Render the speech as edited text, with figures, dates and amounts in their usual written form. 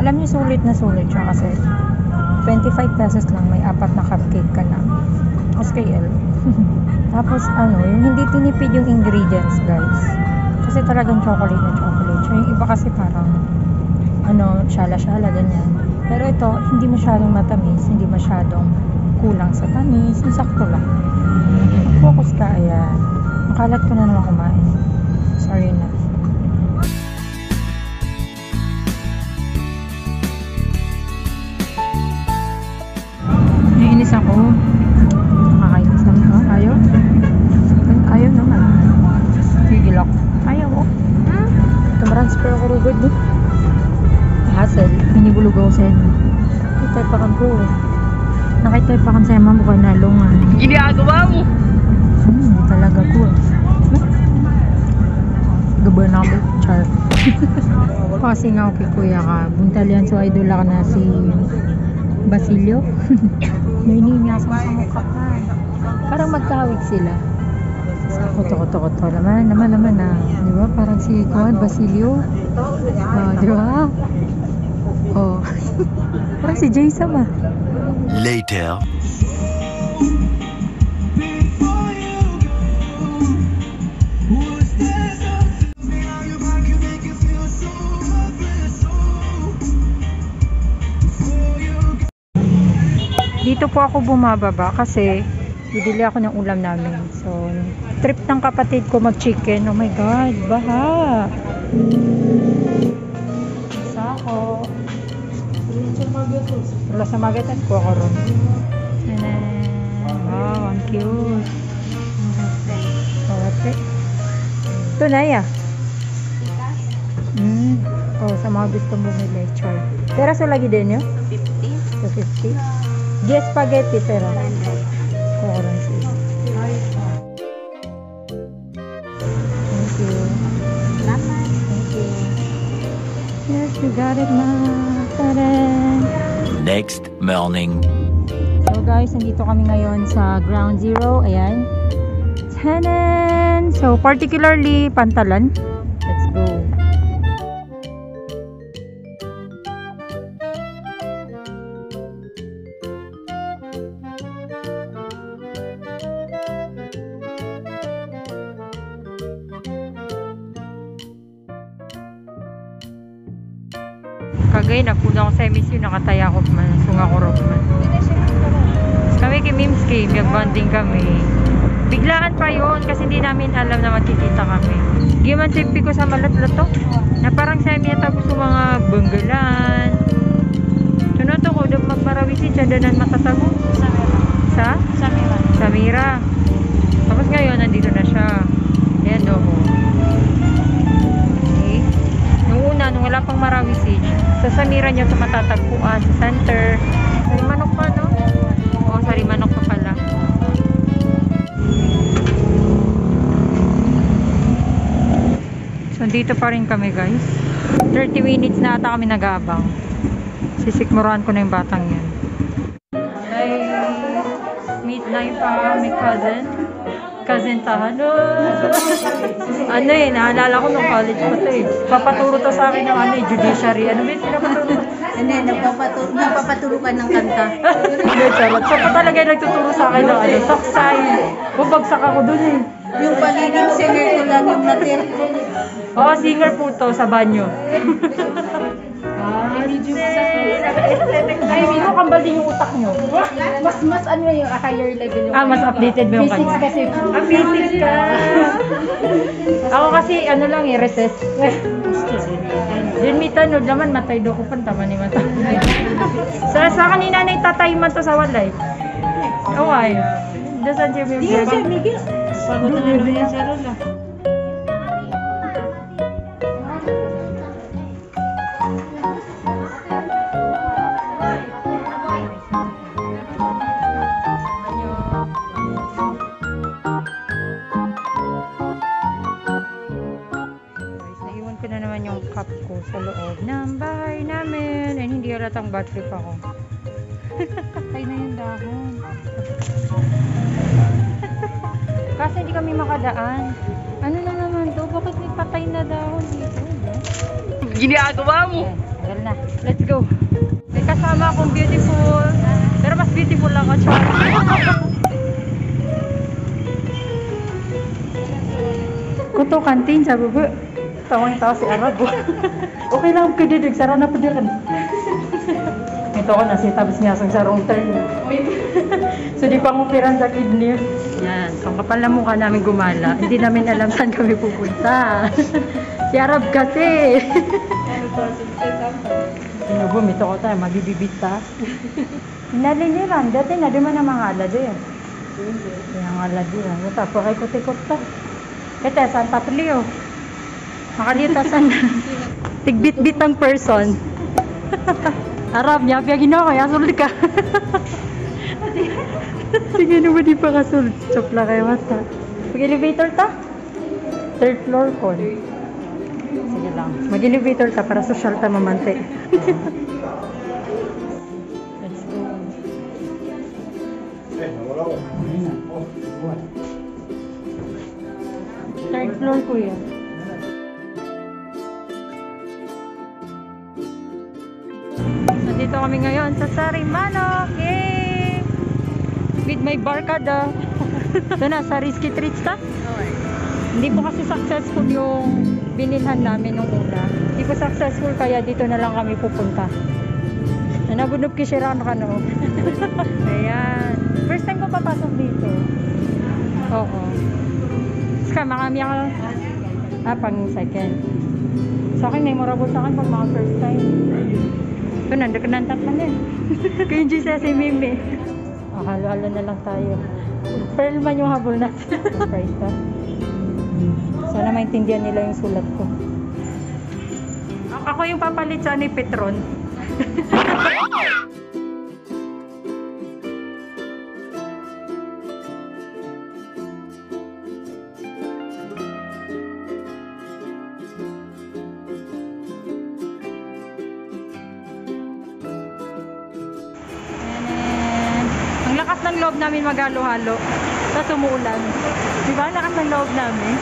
Alam niyo, sulit na sulit siya kasi 25 pesos lang, may 4 na cupcake ka na. SKL. Tapos ano, yung hindi tinipid yung ingredients, guys. Kasi talagang chocolate na chocolate. So, yung iba kasi parang ano, shala-shala, ganyan. Pero ito, hindi masyadong matamis, hindi masyadong kulang sa tamis, yung sakto lang. Focus ka, ayan. Makalat ko na naman kumain. Sorry na. Naiinis ako. Nakakainis naman. Ha? Ayaw? Ayaw naman. Gigil ako. Ayaw ko. Tumransfer ako rugod doon. Hassle. Minibulog ako sa inyo. Nakitay pa kang ko eh. Nakitay pa kang sa mga mukha na lungan. Ginagawa mo? Talaga ko eh. Gaba na ako. Char. Kasi nga okay kuya ka. Buntalian so idol ka na si Basilio. Naininyas mo sa mukha ka. Parang magkawig sila. Koto-koto-koto naman na. Di ba? Parang si Juan Basilio. Di ba? Oh. Parang si Jason ah. Later. Dito po ako bumababa kasi bibili ako ng ulam namin. So, trip ng kapatid ko mag-chicken. Oh my God, baha. Isa ako. Wala sa magatas ko ako ron. Wow, ang cute. Okay. Ito na ya. Oh, sa mga gustong bumili. Char. Pero sa lagi din yun? 50. So, 50. Yes, spaghetti, pero. Kokoran siya. Thank you. Salamat. Thank you. Yes, we got it na. Tadaan! Next morning. So guys, nandito kami ngayon sa Ground Zero. Ayan. Tanan! So, particularly, Pantalan. Let's go. Kagay, napuna ako sa MSU, nakataya ko man, sunga ko rock man. Kami kay Mimski, mag-bonding kami. Biglaan pa yun kasi hindi namin alam na magkikita kami. Giman tipi ko sa malat-lato na parang sa MSU gusto mga banggalan. Sunod ako, magmarawisin siya danan matatago. Sa? Samira. Samira. Tapos ngayon, nandito na siya. Ayan do. Okay. Nung wala pang marawisin, sa Samira niya sa matatagpuan, sa center. Sari manok pa, no? Oo, sari manok pa pala. So, dito pa rin kami, guys. 30 minutes na ata kami nag-aabang. Sisikmuran ko na yung batang yan. Ay, midnight pa, may cousin tahan. Ano eh, naalala ko nung college pa to eh. Papaturo to sa akin ng ano eh, judiciary. Ano ba yung pinapaturo? Hindi, nagpapaturo ka ng kanta. Hindi, charot. So, talaga yung nagtuturo sa akin ng ano, saksay. Bubagsak ako dun eh. Yung pagiging singer ko lang yung natir. Oo, singer po to sa banyo. Ay, hindi ko kambal din yung utak nyo. Mas ano yung higher level yung Mas updated ba yung physics kanya? kasi. Physics ka. Ako kasi, ano lang eh, recess. Din may tanod naman, matay do ko pantama ni mata. Sa kanina na itatay man to sa walay. Okay. Dasan siya may Di siya, Miguel. Pagod na naman yan siya Lola. Naiwan ko na naman yung cup ko sa loob ng bahay namin. And hindi halatang bad trip ako. Patay na yung dahon. Kasi hindi kami makadaan. Ano na naman to? Bakit may patay na dahon dito? Ginagawa mo? Tagal na. Let's go. May kasama akong beautiful. Pero mas beautiful ako, Char. Kuto kantin, sabi ko. Tawang-tawa si Arab. Okay lang, kididig. Sara na padiran. Ito ko na si Tabs niya sa wrong turn. So di pa ngupiran sa kidney. Yan. Ang kapal na mukha namin gumala. Hindi namin alam saan kami pupunta. Si Arab kasi. Bumito ko tayo, magibibit ta. Naliniran, dati na di man na mga alad eh. Yung alad yun. Tapos ay kutikot ta. Ito, Santa Filio. Makalitasan na. Tigbit-bit ang person. Arab niya, piyagin ako, yasul ka. Sige naman di pa kasul. Chop lang kayo mata. Mag-elevator ta? Third floor ko. Sige lang. Mag-elevator ta para social ta mamante. Let's go. Third floor kuya. Nandito kami ngayon sa Sarimano. Yay! With my barkada. Ito na, sa Risky Treats ta? Hindi po kasi successful yung binilhan namin nung una. Hindi po successful kaya dito na lang kami pupunta. Nabunod kisiraan ka no. Ayan. First time ko papasok dito. Oo. Ska, makami ako. Pang second. Sa akin, memorable sa akin pag mga first time. Ito, nandakanantat man eh. Kaya yung Jesus si Mimi. Halo-halo na lang tayo. Pearl man yung habol natin. Price ta. Sana maintindihan nila yung sulat ko. Ako yung papalit sa ni Petron. Ang lakas ng loob namin maghalo-halo. Tapos umuulan. Diba? Ang lakas ng loob namin.